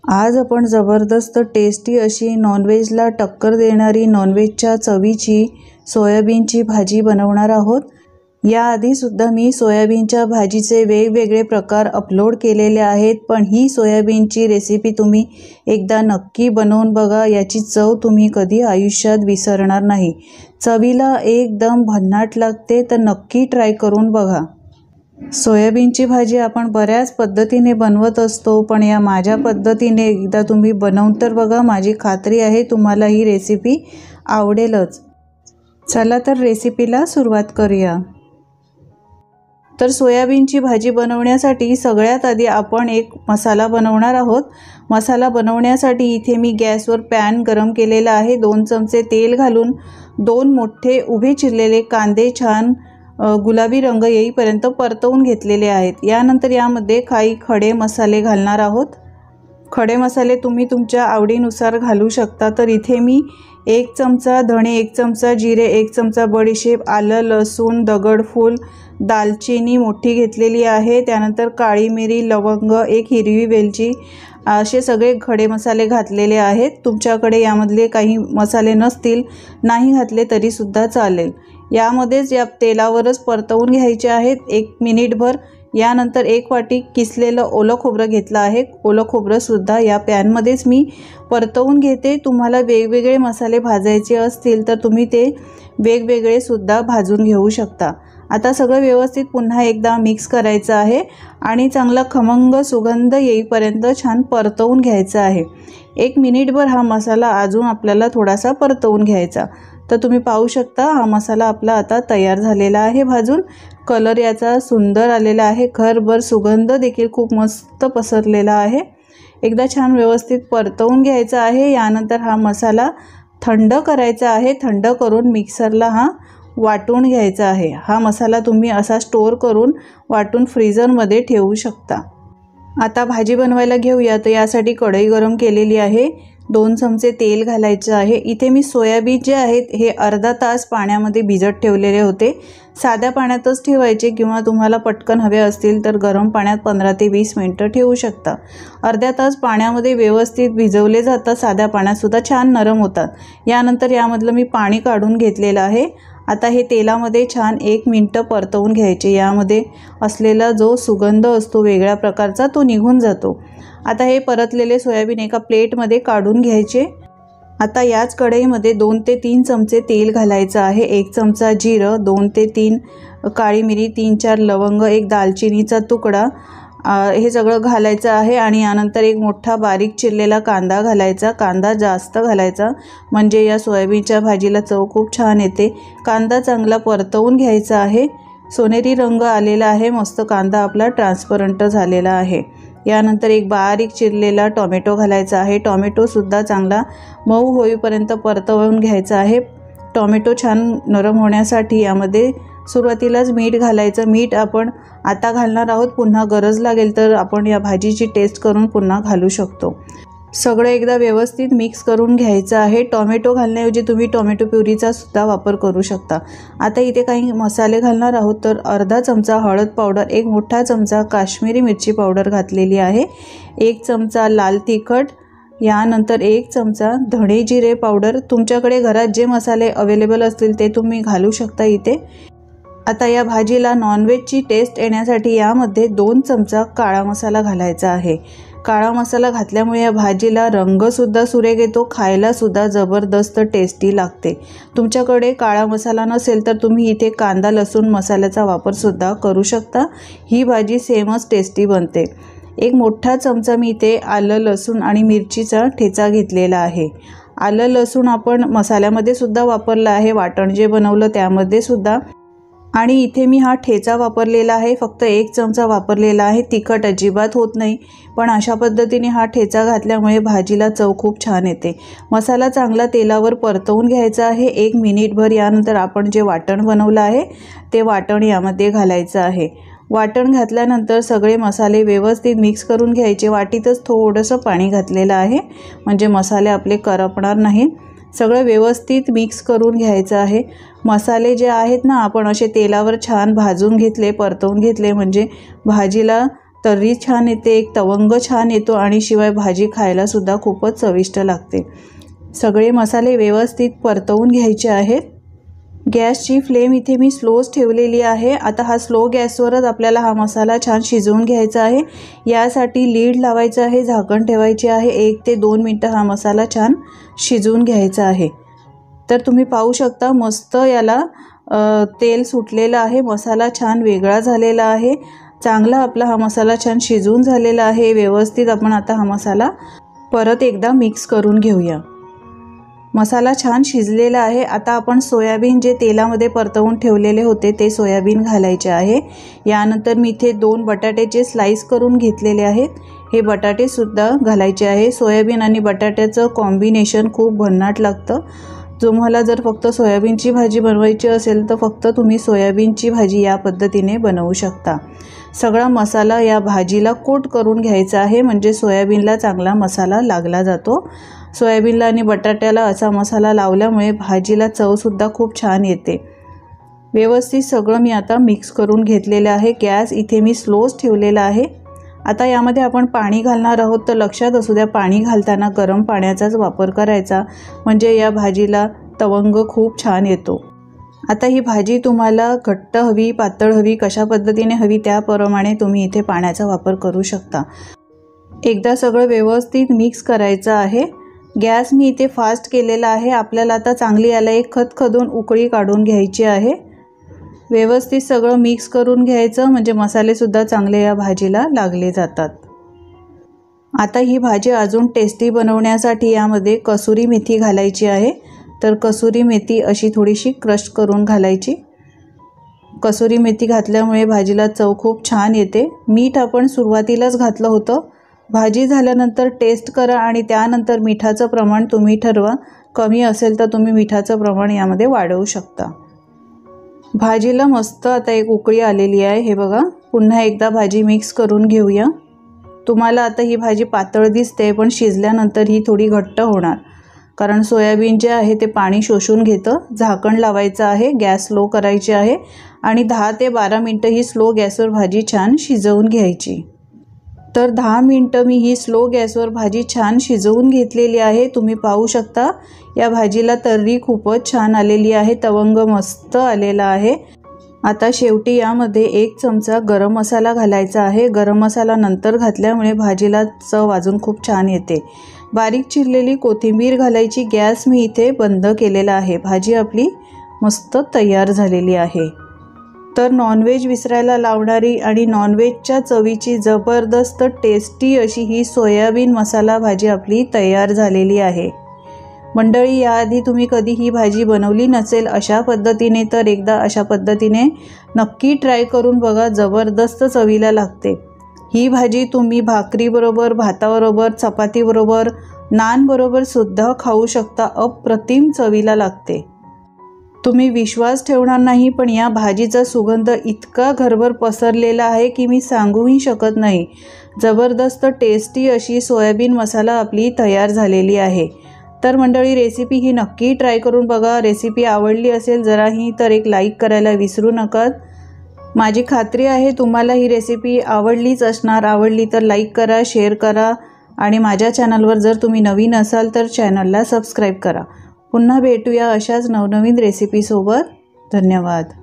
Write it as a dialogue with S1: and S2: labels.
S1: आज आपण जबरदस्त टेस्टी अशी नॉनव्हेजला टक्कर देणारी नॉनव्हेजच्या चवीची सोयाबीनची भाजी बनवणार आहोत। याआधीसुद्धा मी सोयाबीनच्या भाजीचे वेगवेगळे प्रकार अपलोड केलेले आहेत, पण ही सोयाबीनची रेसिपी तुम्ही एकदा नक्की बनवून बघा। याची चव तुम्ही कधी आयुष्यात विसरणार नाही। चवीला एकदम भन्नाट लागते, तर नक्की ट्राय करून बघा। सोयाबीनची भाजी आपण बऱ्याच पद्धतीने बनवत असतो, पण या माझ्या पद्धतीने एकदा तुम्ही बनवून तर बघा। माझी खात्री आहे तुम्हाला ही रेसिपी आवडेलच। चला तर रेसिपीला सुरुवात करूया। तर सोयाबीनची भाजी बनवण्यासाठी सगळ्यात आधी आपण एक मसाला बनवणार आहोत। मसाला बनवण्यासाठी इथे मी गॅसवर पॅन गरम केलेला आहे। 2 चमचे तेल घालून 2 मोठे उभे चिरलेले कांदे छान गुलाबी रंग येईपर्यंत परतवून घेतलेले आहेत। यानंतर यामध्ये काही खडे मसाले घालणार आहोत। खडे मसाले तुम्ही तुमच्या आवडीनुसार घालू शकता। तर इथे मी 1 चमचा धणे, 1 चमचा जिरे, 1 चमचा बडीशेप, आलं, लसूण, दगडफूल, दालचिनी मोठी घेतलेली आहे। त्यानंतर काळी मिरी, लवंग, 1 हिरवी वेलची असे सगळे खडे मसाले घातलेले आहेत। तुमच्याकडे यामधले काही मसाले नसतील, नाही घातले तरी सुद्धा चालेल। यामध्येच या तेलावरच परतवून घ्यायचे आहेत 1 मिनिटभर। यानंतर 1 वाटी किसलेलं ओलं खोबरं घेतलं आहे। ओलं खोबरं सुद्धा या पॅनमध्येच मी परतवून घेते। तुम्हाला वेगवेगळे मसाले भाजायचे असतील तर तुम्ही ते वेगवेगळे सुद्धा भाजून घेऊ शकता। आता सगळं व्यवस्थित पुन्हा एकदा मिक्स करायचं आहे आणि चांगला खमंग सुगंध येईपर्यंत छान परतवून घ्यायचा आहे। 1 मिनिटभर हा मसाला अजून आपल्याला थोडासा परतवून घ्यायचा। तर तुम्ही पाहू शकता हा मसाला आपला आता तयार झालेला आहे भाजून। कलर याचा सुंदर आलेला आहे। घरभर सुगंध देखील खूप मस्त पसरलेला आहे। एकदा छान व्यवस्थित परतवून घ्यायचा आहे। यानंतर हा मसाला थंड करायचा आहे। थंड करून मिक्सरला हा वाटून घ्यायचा आहे। हा मसाला तुम्ही असा स्टोअर करून वाटून फ्रीजरमध्ये ठेवू शकता। आता भाजी बनवायला घेऊया। तर यासाठी कढई गरम केलेली आहे। 2 चमचे तेल घालायचे आहे। इथे मी सोयाबीन जे आहेत हे अर्धा तास पाण्यामध्ये भिजत ठेवलेले होते। साध्या पाण्यातच ठेवायचे किंवा तुम्हाला पटकन हवे असतील तर गरम पाण्यात 15 ते 20 मिनिटं ठेवू शकता। अर्धा तास पाण्यामध्ये व्यवस्थित भिजवले जातात। साध्या पाण्यात सुद्धा छान नरम होतात। यानंतर यामधलं मी पाणी काढून घेतलेलं आहे। आता हे तेलामध्ये छान 1 मिनिट परतवून घ्यायचे। यामध्ये असलेला जो सुगंध असतो वेगळ्या प्रकारचा तो निघून जातो। आता हे परतलेले सोयाबीन एका प्लेटमध्ये काढून घ्यायचे। आता याच कढईमध्ये 2 ते 3 चमचे तेल घालायचं आहे। 1 चमचा जिरं, 2 ते 3 काळी मिरी, 3-4 लवंग, 1 दालचिनीचा तुकडा हे सगळं घालायचं आहे। आणि यानंतर 1 मोठा बारीक चिरलेला कांदा घालायचा। कांदा जास्त घालायचा म्हणजे या सोयाबीनच्या भाजीला चव खूप छान येते। कांदा चांगला परतवून घ्यायचा आहे। सोनेरी रंग आलेला आहे। मस्त कांदा आपला ट्रान्सपरंट झालेला आहे। यानंतर 1 बारीक चिरलेला टोमॅटो घालायचा आहे। टोमॅटोसुद्धा चांगला मऊ होईपर्यंत परतवून घ्यायचा आहे। टोमॅटो छान नरम होण्यासाठी यामध्ये सुरुवातीलाच मीठ घालायचं। मीठ आपण आता घालणार आहोत, पुन्हा गरज लागेल तर आपण या भाजीची टेस्ट करून पुन्हा घालू शकतो। सगळं एकदा व्यवस्थित मिक्स करून घ्यायचं आहे। टोमॅटो घालण्याऐवजी तुम्ही टोमॅटो प्युरीचा सुद्धा वापर करू शकता। आता इथे काही मसाले घालणार आहोत। तर अर्धा चमचा हळद पावडर, 1 मोठा चमचा काश्मीरी मिरची पावडर घातलेली आहे, 1 चमचा लाल तिखट, यानंतर 1 चमचा धणे जिरे पावडर। तुमच्याकडे घरात जे मसाले अवेलेबल असतील ते तुम्ही घालू शकता इथे। आता या भाजीला नॉनव्हेजची टेस्ट येण्यासाठी यामध्ये 2 चमचा काळा मसाला घालायचा आहे। काळा मसाला घातल्यामुळे या भाजीला रंगसुद्धा सुरेख येतो, खायलासुद्धा जबरदस्त टेस्टी लागते। तुमच्याकडे काळा मसाला नसेल तर तुम्ही इथे कांदा लसूण मसाल्याचा वापरसुद्धा करू शकता। ही भाजी सेमच टेस्टी बनते। 1 मोठा चमचा मी इथे आलं लसूण आणि मिरचीचा ठेचा घेतलेला आहे। आलं लसूण आपण मसाल्यामध्ये सुद्धा वापरला आहे, वाटण जे बनवलं त्यामध्ये सुद्धा। आणि इथे मी हा ठेचा वापरलेला आहे, फक्त 1 चमचा वापरलेला आहे। तिखट अजिबात होत नाही, पण अशा पद्धतीने हा ठेचा घातल्यामुळे भाजीला चव खूप छान येते। मसाला चांगला तेलावर परतवून घ्यायचा आहे 1 मिनिटभर। यानंतर आपण जे वाटण बनवलं आहे ते वाटण यामध्ये घालायचं आहे। वाटण घातल्यानंतर सगळे मसाले व्यवस्थित मिक्स करून घ्यायचे। वाटीतच थोडंसं पाणी घातलेलं आहे म्हणजे मसाले आपले करपणार नाहीत। सगळं व्यवस्थित मिक्स करून घ्यायचं आहे। मसाले जे आहेत ना आपण असे तेलावर छान भाजून घेतले, परतवून घेतले म्हणजे भाजीला तर्री छान येते, एक तवंग छान येतो आणि शिवाय भाजी खायलासुद्धा खूपच चविष्ट लागते। सगळे मसाले व्यवस्थित परतवून घ्यायचे आहेत। गॅसची फ्लेम इथे मी स्लोच ठेवलेली आहे। आता हा स्लो गॅसवरच आपल्याला हा मसाला छान शिजवून घ्यायचा आहे। यासाठी लीड लावायचं आहे, झाकण ठेवायचे आहे। 1 ते 2 मिनटं हा मसाला छान शिजवून घ्यायचा आहे। तर तुम्ही पाहू शकता मस्त याला तेल सुटलेलं आहे, मसाला छान वेगळा झालेला आहे। चांगला आपला हा मसाला छान शिजवून झालेला आहे। व्यवस्थित आपण आता हा मसाला परत एकदा मिक्स करून घेऊया। मसाला छान शिजलेला आहे। आता आपण सोयाबीन जे तेलामध्ये परतवून ठेवलेले होते ते सोयाबीन घालायचे आहे। यानंतर मी इथे 2 बटाट्याचे स्लाइस करून घेतलेले आहेत, हे बटाटे सुद्धा घालायचे आहे। सोयाबीन आणि बटाट्याचं कॉम्बिनेशन खूप भन्नाट लागतं। तुम्हाला जर फक्त सोयाबीनची भाजी बनवायची असेल तर फक्त तुम्ही सोयाबीनची भाजी या पद्धतीने बनवू शकता। सगळा मसाला या भाजीला कोट करून घ्यायचा आहे, म्हणजे सोयाबीनला चांगला मसाला लागला जातो। सोयाबीनला आणि बटाट्याला असा मसाला लावल्यामुळे भाजीला चवसुद्धा खूप छान येते। व्यवस्थित सगळं मी आता मिक्स करून घेतलेलं आहे। गॅस इथे मी स्लोच ठेवलेला आहे। आता यामध्ये आपण पाणी घालणार आहोत, तर लक्षात असू द्या पाणी घालताना गरम पाण्याचाच वापर करायचा, म्हणजे या भाजीला तवंग खूप छान येतो। आता ही भाजी तुम्हाला घट्ट हवी, पातळ हवी, कशा पद्धतीने हवी त्याप्रमाणे तुम्ही इथे पाण्याचा वापर करू शकता। एकदा सगळं व्यवस्थित मिक्स करायचं आहे। गॅस मी इथे फास्ट केलेला आहे। आपल्याला आता चांगली याला एक खदखदून उकळी काढून घ्यायची आहे। व्यवस्थित सगळं मिक्स करून घ्यायचं, म्हणजे मसालेसुद्धा चांगले या भाजीला लागले जातात। आता ही भाजी अजून टेस्टी बनवण्यासाठी यामध्ये कसुरी मेथी घालायची आहे। तर कसुरी मेथी अशी थोडीशी क्रश करून घालायची। कसुरी मेथी घातल्यामुळे भाजीला चव खूप छान येते। मीठ आपण सुरुवातीलाच घातलं होतं। भाजी झाल्यानंतर टेस्ट करा आणि त्यानंतर मिठाचं प्रमाण तुम्ही ठरवा। कमी असेल तर तुम्ही मिठाचं प्रमाण यामध्ये वाढवू शकता। भाजीला मस्त आता एक उकळी आलेली आहे, हे बघा। पुन्हा एकदा भाजी मिक्स करून घेऊया। तुम्हाला आता ही भाजी पातळ दिसते, पण शिजल्यानंतर ही थोडी घट्ट होणार, कारण सोयाबीन जे आहे ते पाणी शोषून घेतं। झाकण लावायचं आहे, गॅस स्लो करायची आहे आणि 10 ते 12 मिनटं ही स्लो गॅसवर भाजी छान शिजवून घ्यायची। तर 10 मिनटं मी ही स्लो गॅसवर भाजी छान शिजवून घेतलेली आहे। तुम्ही पाहू शकता या भाजीला तर्री खूपच छान आलेली आहे, तवंग मस्त आलेला आहे। आता शेवटी यामध्ये 1 चमचा गरम मसाला घालायचा आहे। गरम मसाला नंतर घातल्यामुळे भाजीला चव अजून खूप छान येते। बारीक चिरलेली कोथिंबीर घालायची। गॅस मी इथे बंद केलेला आहे। भाजी आपली मस्त तयार झालेली आहे। तर नॉनव्हेज विसरायला लावणारी आणि नॉनव्हेजच्या चवीची जबरदस्त टेस्टी अशी ही सोयाबीन मसाला भाजी आपली तयार झालेली आहे। मंडळी, याआधी तुम्ही कधी ही भाजी बनवली नसेल अशा पद्धतीने, तर एकदा अशा पद्धतीने नक्की ट्राय करून बघा, जबरदस्त चवीला लागते। ही भाजी तुम्ही भाकरीबरोबर, भाताबरोबर, चपातीबरोबर, नानबरोबर सुद्धा खाऊ शकता। अप्रतिम चवीला लागते। तुम्ही विश्वास ठेवणार नाही, पण या भाजीचा सुगंध इतका घरभर पसरलेला आहे की मी सांगूही शकत नाही। जबरदस्त टेस्टी अशी सोयाबीन मसाला आपली तयार झालेली आहे। तर मंडळी, रेसिपी ही नक्की ट्राय करून बघा। रेसिपी आवडली असेल जराही तर एक लाईक करायला विसरू नका। माझी खात्री आहे तुम्हाला ही रेसिपी आवडलीच असणार। आवडली तर लाईक करा, शेअर करा आणि माझ्या चॅनलवर जर तुम्ही नवीन असाल तर चॅनलला सबस्क्राईब करा। पुन्हा भेटूया अशाच नवनवीन रेसिपीसोबत। धन्यवाद।